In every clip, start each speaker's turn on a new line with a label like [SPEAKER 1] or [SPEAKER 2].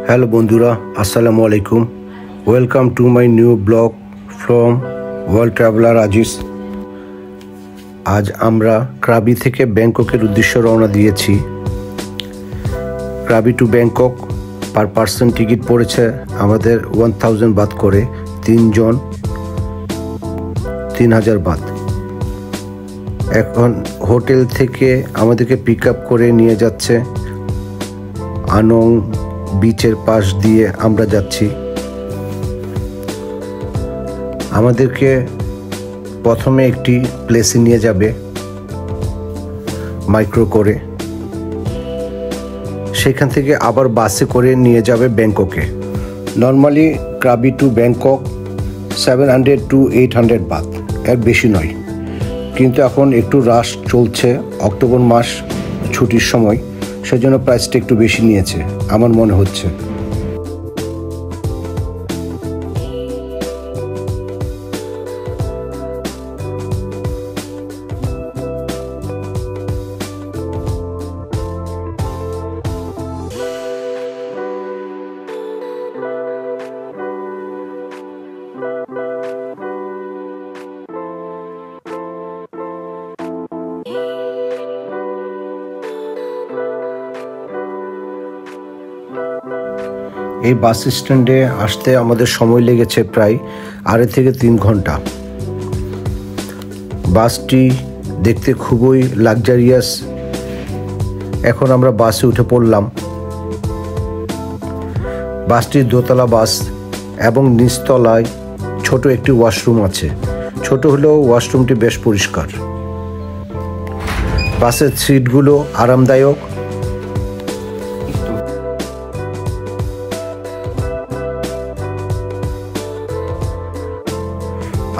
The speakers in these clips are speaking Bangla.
[SPEAKER 1] হ্যালো বন্ধুরা, আসসালামু আলাইকুম। Welcome to my new blog from world traveller Aziz. আজ আমরা ক্রাবি থেকে ব্যাংককের উদ্দেশ্যে রওনা দিয়েছি। Krabi two Bangkok per person ticket পড়েছে আমাদের 1000 বাত করে, 3 জন 3000 বাত। এখন হোটেল থেকে আমাদেরকে পিক আপ করে নিয়ে যাচ্ছে আনং বিচের পাশ দিয়ে আমরা যাচ্ছি। আমাদেরকে প্রথমে একটি প্লেসে নিয়ে যাবে মাইক্রো করে, সেখান থেকে আবার বাসে করে নিয়ে যাবে ব্যাংককে। Normally Krabi two Bangkok 700 to 800 Baat, এর বেশি নয়। কিন্তু এখন একটু রাশ চলছে, অক্টোবর মাস ছুটির সময়, সেজন্য প্রাইসটা একটু বেশি নিয়েছে আমার মনে হচ্ছে। এই বাস স্ট্যান্ডে আসতে আমাদের সময় লেগেছে প্রায় 2.5 থেকে 3 ঘন্টা। বাসটি দেখতে খুবই লাক্সারিয়াস। এখন আমরা বাসে উঠে পড়লাম। বাসটি দোতলা বাস এবং নিচতলায় ছোট একটি ওয়াশরুম আছে। ছোট হলেও ওয়াশরুমটি বেশ পরিষ্কার। বাসের সিটগুলো আরামদায়ক।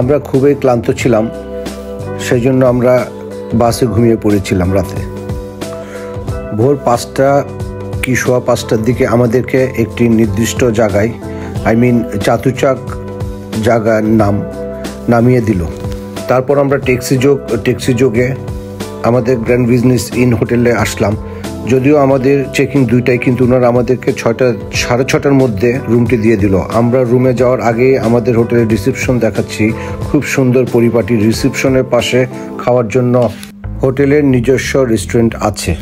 [SPEAKER 1] আমরা খুবই ক্লান্ত ছিলাম, সেই জন্য আমরা বাসে ঘুমিয়ে পড়েছিলাম রাতে। ভোর 5টা কি সোয়া 5টার দিকে আমাদেরকে একটি নির্দিষ্ট জায়গায়, চাতুচাক জায়গার নামিয়ে দিল। তারপর আমরা ট্যাক্সি যোগে আমাদের গ্র্যান্ড বিজনেস ইন হোটেলে আসলাম। যদিও আমাদের চেকিং 2টায়, কিন্তু ওনারা আমাদেরকে 6:30টার মধ্যে রুমটি দিয়ে দিল। আমরা রুমে যাওয়ার আগে আমাদের হোটেলের রিসেপশন দেখাচ্ছি। খুব সুন্দর পরিপাটি। রিসেপশনের পাশে খাওয়ার জন্য হোটেলের নিজস্ব রেস্টুরেন্ট আছে।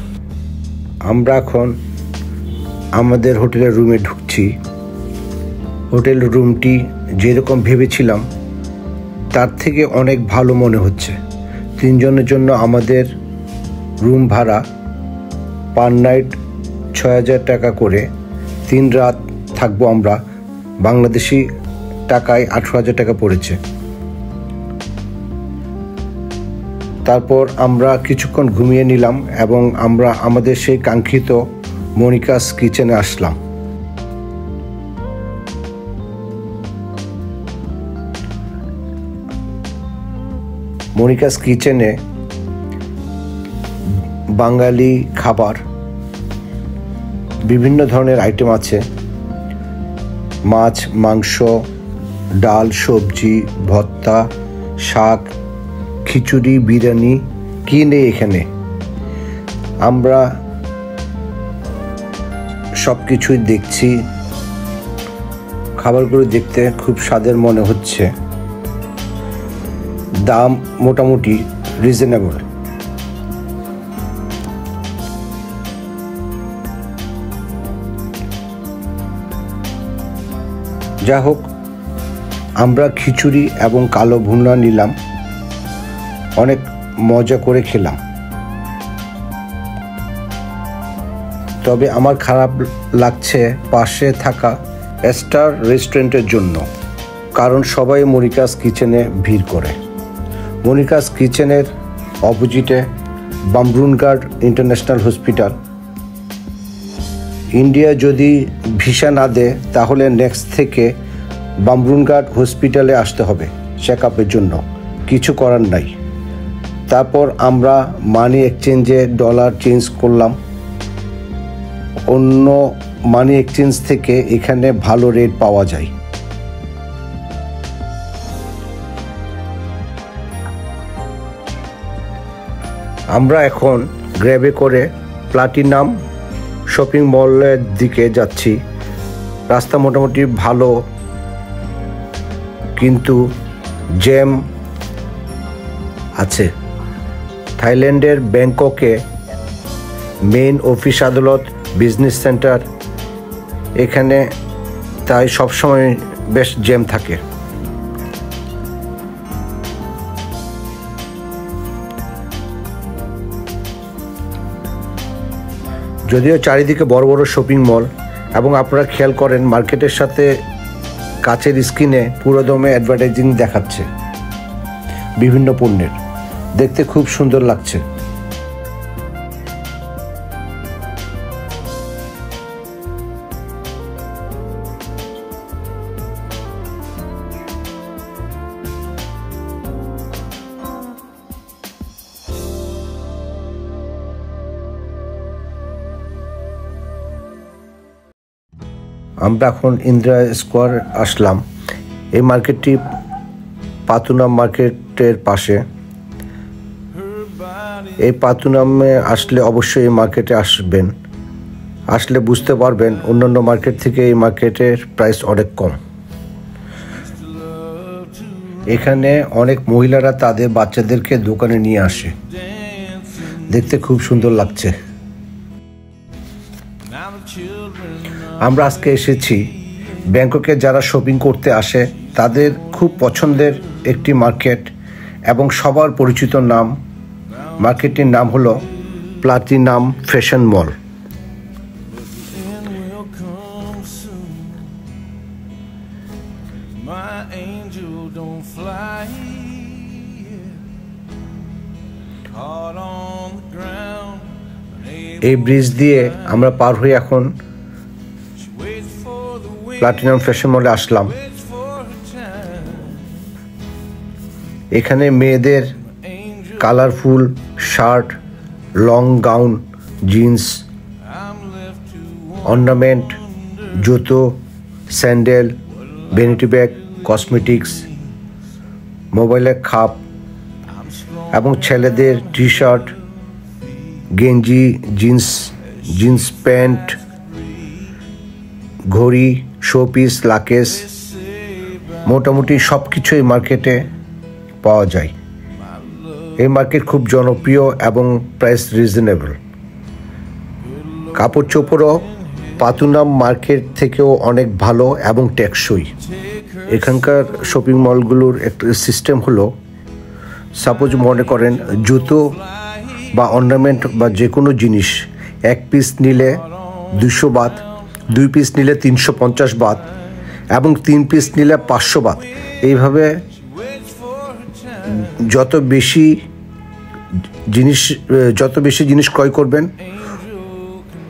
[SPEAKER 1] আমরা এখন আমাদের হোটেলের রুমে ঢুকছি। হোটেল রুমটি যেরকম ভেবেছিলাম তার থেকে অনেক ভালো মনে হচ্ছে। 3 জনের জন্য আমাদের রুম ভাড়া পার নাইট 6000 টাকা করে। 3 রাত থাকবো আমরা। বাংলাদেশি টাকায় 18,000 টাকা পড়েছে। তারপর আমরা কিছুক্ষণ ঘুমিয়ে নিলাম এবং আমরা আমাদের সেই কাঙ্ক্ষিত মনিকাস কিচেনে আসলাম। মনিকাস কিচেনে বাঙালি খাবার, বিভিন্ন ধরনের আইটেম আছে। মাছ, মাংস, ডাল, সবজি, ভর্তা, শাক, খিচুড়ি, বিরিয়ানি। কি নেই এখানে? আমরা সব কিছুই দেখছি। খাবারগুলো দেখতে খুব স্বাদের মনে হচ্ছে। দাম মোটামুটি রিজনেবল। যা হোক, আমরা খিচুড়ি এবং কালো ভুনা নিলাম, অনেক মজা করে খেলাম। তবে আমার খারাপ লাগছে পাশে থাকা স্টার রেস্টুরেন্টের জন্য, কারণ সবাই মনিকাস কিচেনে ভিড় করে। মনিকাস কিচেনের অপোজিটে বামরুনগার্ড ইন্টারন্যাশনাল হসপিটাল। ইন্ডিয়া যদি ভিসা না দেয় তাহলে নেক্সট থেকে বামরুনগার্ড হসপিটালে আসতে হবে চেক আপের জন্য। কিছু করার নাই। তারপর আমরা মানি এক্সচেঞ্জে ডলার চেঞ্জ করলাম। অন্য মানি এক্সচেঞ্জ থেকে এখানে ভালো রেট পাওয়া যায়। আমরা এখন গ্র্যাবে করে প্লাটিনাম শপিং মলের দিকে যাচ্ছি। রাস্তা মোটামুটি ভালো, কিন্তু জ্যাম আছে। থাইল্যান্ডের ব্যাংককে মেইন অফিস, আদালত, বিজনেস সেন্টার, এখানে তাই সবসময় বেশ জ্যাম থাকে। যদিও চারিদিকে বড় বড় শপিং মল, এবং আপনারা খেয়াল করেন মার্কেটের সাথে কাচের স্ক্রিনে পুরোদমে অ্যাডভার্টাইজিং দেখাচ্ছে বিভিন্ন পণ্যের। দেখতে খুব সুন্দর লাগছে। আমরা এখন ইন্দিরা স্কোয়ার আসলাম। এই মার্কেটটি পাতুনাম মার্কেটের পাশে। এই পাতুনামে আসলে অবশ্যই এই মার্কেটে আসবেন। আসলে বুঝতে পারবেন অন্যান্য মার্কেট থেকে এই মার্কেটের প্রাইস অনেক কম। এখানে অনেক মহিলারা তাদের বাচ্চাদেরকে দোকানে নিয়ে আসে। দেখতে খুব সুন্দর লাগছে। আমরা আজকে এসেছি ব্যাংককে। যারা শপিং করতে আসে তাদের খুব পছন্দের একটি মার্কেট এবং সবার পরিচিত নাম। মার্কেটটির নাম হলো প্লাটিনাম ফ্যাশন মল। এই ব্রিজ দিয়ে আমরা পার হয়ে এখন প্লাটিনাম ফ্যাশন মলে আসলাম। এখানে মেয়েদের colourful shirt, long gown, jeans, ornament, জুতো, স্যান্ডেল, ভ্যানিটি ব্যাগ, কসমেটিক্স, মোবাইলের খাপ এবং ছেলেদের টি শার্ট, গেঞ্জি, জিন্স প্যান্ট, ঘড়ি, শোপিস, লাকেশ, মোটামুটি সব কিছু এই মার্কেটে পাওয়া যায়। এই মার্কেট খুব জনপ্রিয় এবং প্রাইস রিজনেবল। কাপড় চোপড়ও পাতুনাম মার্কেট থেকেও অনেক ভালো এবং টেকসই। এখানকার শপিং মলগুলোর একটা সিস্টেম হলো, সাপোজ মনে করেন জুতো বা অর্নামেন্ট বা যে কোনো জিনিস 1 পিস নিলে 200 বাত, 2 পিস নিলে 350 বাত এবং 3 পিস নিলে 500 বাত। এইভাবে যত বেশি জিনিস ক্রয় করবেন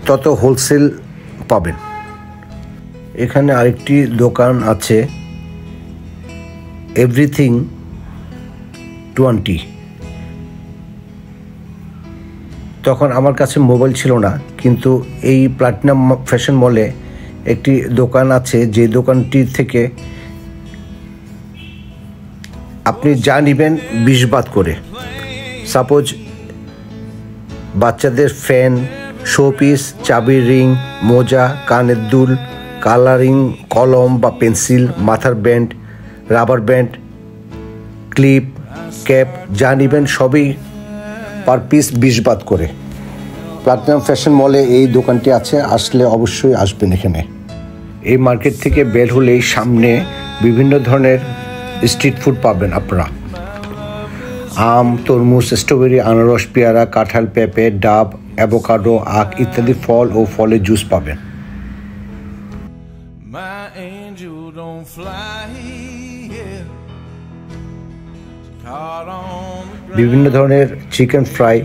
[SPEAKER 1] তত হোলসেল পাবেন। এখানে আরেকটি দোকান আছে, এভরিথিং 20। তখন আমার কাছে মোবাইল ছিল না, কিন্তু এই প্লাটিনাম ফ্যাশন মলে একটি দোকান আছে, যে দোকানটি থেকে আপনি যা নেবেন 20 বাত করে। সাপোজ বাচ্চাদের ফ্যান, শোপিস, চাবির রিং, মোজা, কানের দুল, কালারিং কলম বা পেন্সিল, মাথার band, rubber band, clip, cap, যা নেবেন সবই পার পিস 20 বাত করে। প্লাটিনাম ফ্যাশন মলে এই দোকানটি আছে, আসলে অবশ্যই আসবেন এখানে। এই মার্কেট থেকে বের হলেই সামনে বিভিন্ন ধরনের স্ট্রিট ফুড পাবেন আপনারা। আম, তরমুজ, স্ট্রবেরি, আনারস, পেয়ারা, কাঁঠাল, পেঁপে, ডাব, অ্যাভোকাডো, আখ ইত্যাদি ফল ও ফলের জুস পাবেন। বিভিন্ন ধরনের চিকেন ফ্রাই,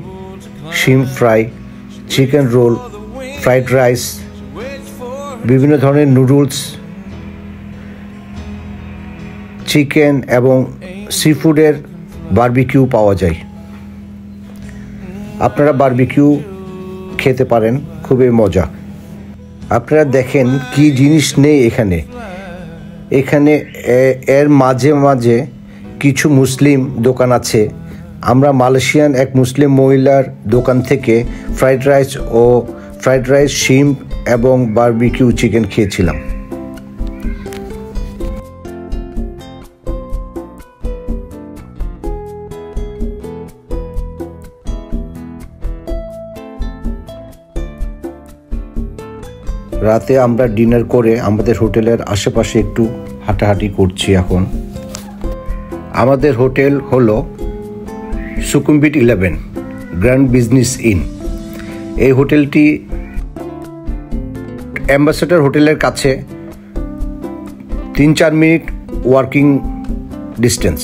[SPEAKER 1] শিম fry, chicken roll, fried rice, বিভিন্ন ধরনের নুডলস, চিকেন এবং সি ফুডের বারবিকিউ পাওয়া যায়। আপনারা বারবিকিউ খেতে পারেন, খুবই মজা। আপনারা দেখেন কি জিনিস নেই এখানে। এর মাঝে মাঝে কিছু মুসলিম দোকান আছে। আমরা মালয়েশিয়ান এক মুসলিম মহিলার দোকান থেকে ফ্রাইড রাইস ও ফ্রাইড রাইস, শিম্প এবং বারবিকিউ চিকেন খেয়েছিলাম। রাতে আমরা ডিনার করে আমাদের হোটেলের আশেপাশে একটু হাঁটাহাঁটি করছি। এখন আমাদের হোটেল হলো সুকুমবিট 11 গ্র্যান্ড বিজনেস ইন। এই হোটেলটি অ্যাম্বাসেডর হোটেলের কাছে 3-4 মিনিট ওয়াকিং ডিস্টেন্স।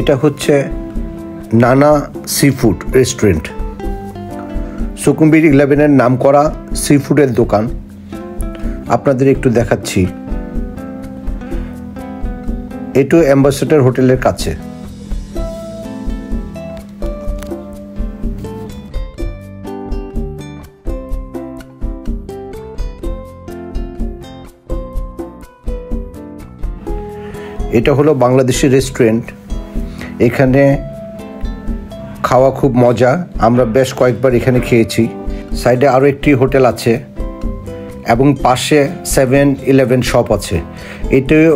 [SPEAKER 1] এটা হচ্ছে নানা সি ফুড রেস্টুরেন্ট, সুকুমবিট 11-এর নাম করা সি ফুডের দোকান। আপনাদের একটু দেখাচ্ছি। এটু অ্যাম্বাসেডর হোটেলের কাছে। এটা হলো বাংলাদেশি রেস্টুরেন্ট। এখানে খাওয়া খুব মজা, আমরা বেশ কয়েকবার এখানে খেয়েছি। সাইডে আরও একটি হোটেল আছে এবং পাশে 7-11 শপ আছে। এটাও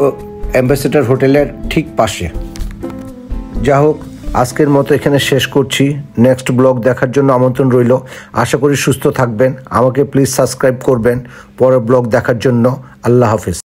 [SPEAKER 1] অ্যাম্বাসেডর হোটেলের ঠিক পাশে। যা হোক, আজকের মতো এখানে শেষ করছি। নেক্সট ব্লগ দেখার জন্য আমন্ত্রণ রইল। আশা করি সুস্থ থাকবেন। আমাকে প্লিজ সাবস্ক্রাইব করবেন পরের ব্লগ দেখার জন্য। আল্লাহ হাফেজ।